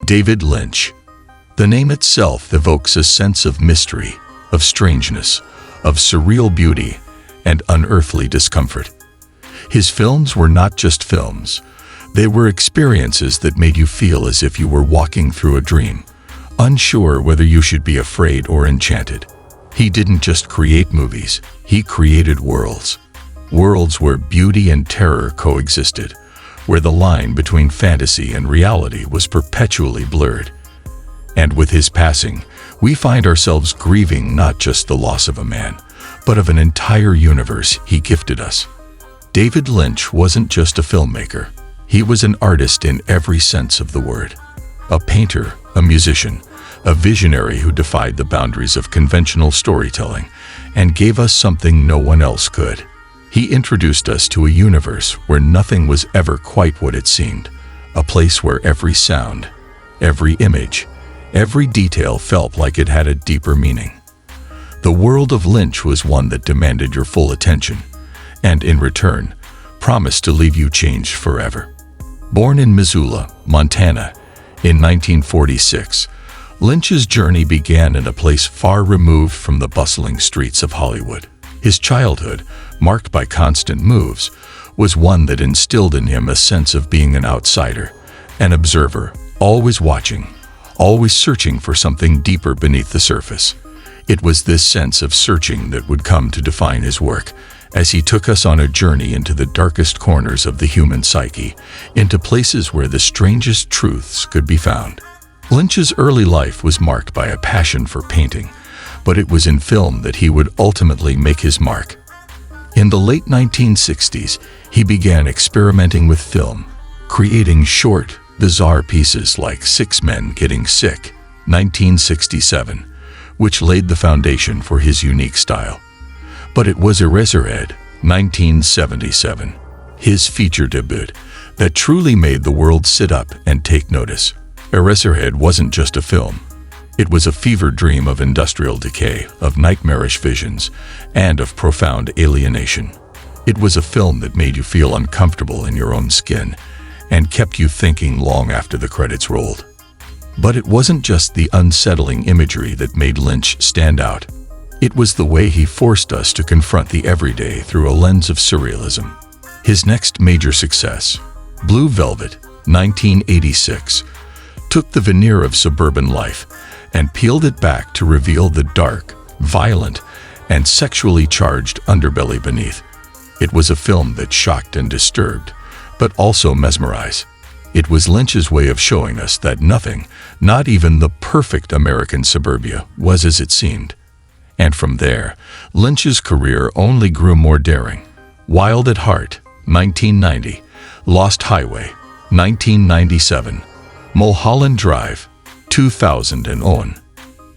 David Lynch. The name itself evokes a sense of mystery, of strangeness, of surreal beauty, and unearthly discomfort. His films were not just films. They were experiences that made you feel as if you were walking through a dream, unsure whether you should be afraid or enchanted. He didn't just create movies, he created worlds. Worlds where beauty and terror coexisted, where the line between fantasy and reality was perpetually blurred. And with his passing, we find ourselves grieving not just the loss of a man, but of an entire universe he gifted us. David Lynch wasn't just a filmmaker. He was an artist in every sense of the word. A painter, a musician, a visionary who defied the boundaries of conventional storytelling and gave us something no one else could. He introduced us to a universe where nothing was ever quite what it seemed, a place where every sound, every image, every detail felt like it had a deeper meaning. The world of Lynch was one that demanded your full attention, and in return, promised to leave you changed forever. Born in Missoula, Montana, in 1946, Lynch's journey began in a place far removed from the bustling streets of Hollywood. His childhood, marked by constant moves, was one that instilled in him a sense of being an outsider, an observer, always watching, always searching for something deeper beneath the surface. It was this sense of searching that would come to define his work, as he took us on a journey into the darkest corners of the human psyche, into places where the strangest truths could be found. Lynch's early life was marked by a passion for painting, but it was in film that he would ultimately make his mark. In the late 1960s, he began experimenting with film, creating short, bizarre pieces like Six Men Getting Sick, 1967, which laid the foundation for his unique style. But it was Eraserhead, 1977, his feature debut, that truly made the world sit up and take notice. Eraserhead wasn't just a film. It was a fever dream of industrial decay, of nightmarish visions, and of profound alienation. It was a film that made you feel uncomfortable in your own skin and kept you thinking long after the credits rolled. But it wasn't just the unsettling imagery that made Lynch stand out. It was the way he forced us to confront the everyday through a lens of surrealism. His next major success, Blue Velvet, 1986, took the veneer of suburban life and peeled it back to reveal the dark, violent, and sexually charged underbelly beneath. It was a film that shocked and disturbed, but also mesmerized. It was Lynch's way of showing us that nothing, not even the perfect American suburbia, was as it seemed. And from there, Lynch's career only grew more daring. Wild at Heart, 1990, Lost Highway, 1997, Mulholland Drive, 2000, and on.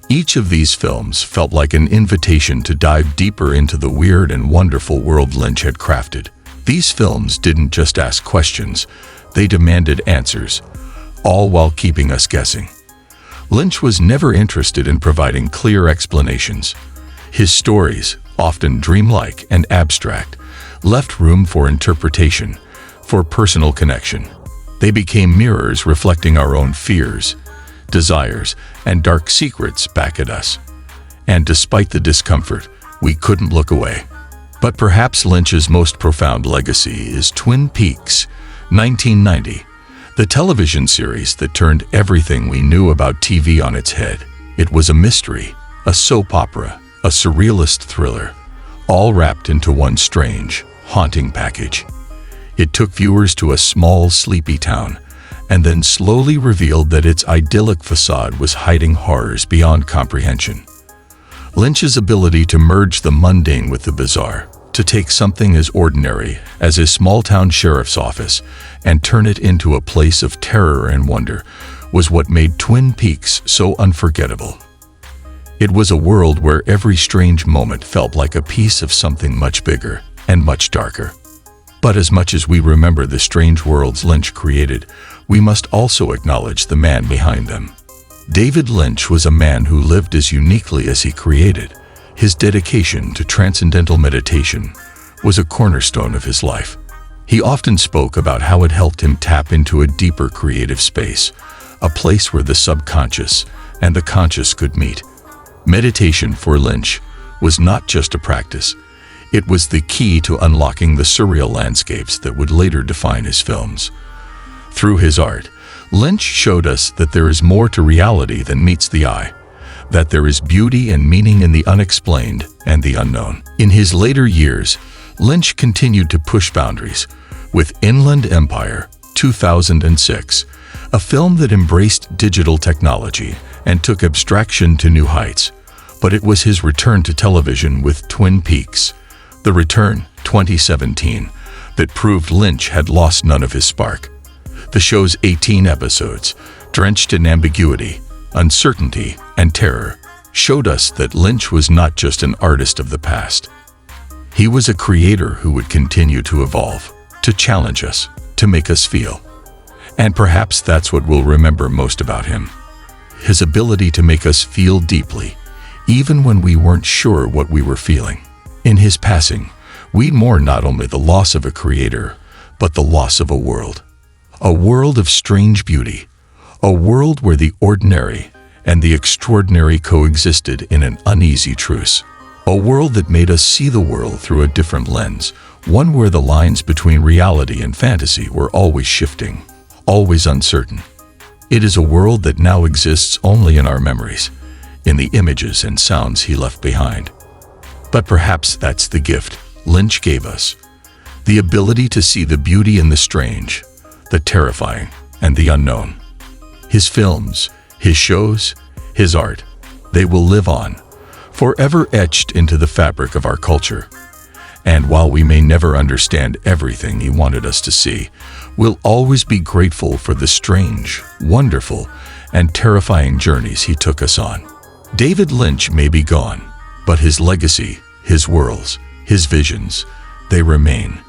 Each of these films felt like an invitation to dive deeper into the weird and wonderful world Lynch had crafted. These films didn't just ask questions, they demanded answers, all while keeping us guessing. Lynch was never interested in providing clear explanations. His stories, often dreamlike and abstract, left room for interpretation, for personal connection. They became mirrors reflecting our own fears, desires, and dark secrets back at us. And despite the discomfort, we couldn't look away. But perhaps Lynch's most profound legacy is Twin Peaks, 1990, the television series that turned everything we knew about TV on its head. It was a mystery, a soap opera, a surrealist thriller, all wrapped into one strange, haunting package. It took viewers to a small, sleepy town, and then slowly revealed that its idyllic facade was hiding horrors beyond comprehension. Lynch's ability to merge the mundane with the bizarre, to take something as ordinary as a small-town sheriff's office and turn it into a place of terror and wonder, was what made Twin Peaks so unforgettable. It was a world where every strange moment felt like a piece of something much bigger and much darker. But as much as we remember the strange worlds Lynch created, we must also acknowledge the man behind them. David Lynch was a man who lived as uniquely as he created. His dedication to transcendental meditation was a cornerstone of his life. He often spoke about how it helped him tap into a deeper creative space, a place where the subconscious and the conscious could meet. Meditation for Lynch was not just a practice, it was the key to unlocking the surreal landscapes that would later define his films. Through his art, Lynch showed us that there is more to reality than meets the eye, that there is beauty and meaning in the unexplained and the unknown. In his later years, Lynch continued to push boundaries with Inland Empire, 2006, a film that embraced digital technology and took abstraction to new heights. But it was his return to television with Twin Peaks, The Return, 2017, that proved Lynch had lost none of his spark. The show's 18 episodes, drenched in ambiguity, uncertainty, and terror, showed us that Lynch was not just an artist of the past. He was a creator who would continue to evolve, to challenge us, to make us feel. And perhaps that's what we'll remember most about him. His ability to make us feel deeply, even when we weren't sure what we were feeling. In his passing, we mourn not only the loss of a creator, but the loss of a world of strange beauty, a world where the ordinary and the extraordinary coexisted in an uneasy truce, a world that made us see the world through a different lens, one where the lines between reality and fantasy were always shifting, always uncertain. It is a world that now exists only in our memories, in the images and sounds he left behind. But perhaps that's the gift Lynch gave us, the ability to see the beauty in the strange, the terrifying, and the unknown. His films, his shows, his art, they will live on, forever etched into the fabric of our culture. And while we may never understand everything he wanted us to see, we'll always be grateful for the strange, wonderful, and terrifying journeys he took us on. David Lynch may be gone, but his legacy, his worlds, his visions, they remain.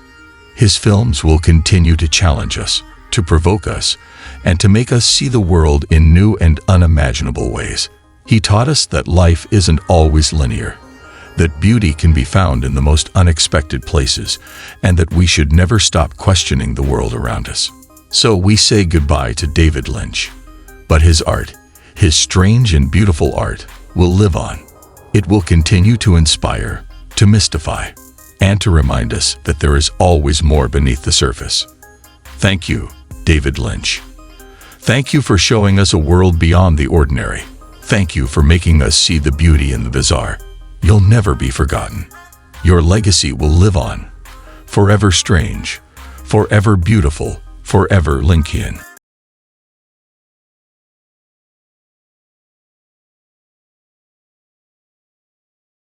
His films will continue to challenge us, to provoke us, and to make us see the world in new and unimaginable ways. He taught us that life isn't always linear, that beauty can be found in the most unexpected places, and that we should never stop questioning the world around us. So we say goodbye to David Lynch, but his art, his strange and beautiful art, will live on. It will continue to inspire, to mystify, and to remind us that there is always more beneath the surface. Thank you, David Lynch. Thank you for showing us a world beyond the ordinary. Thank you for making us see the beauty in the bizarre. You'll never be forgotten. Your legacy will live on, forever strange, forever beautiful, forever Lynchian.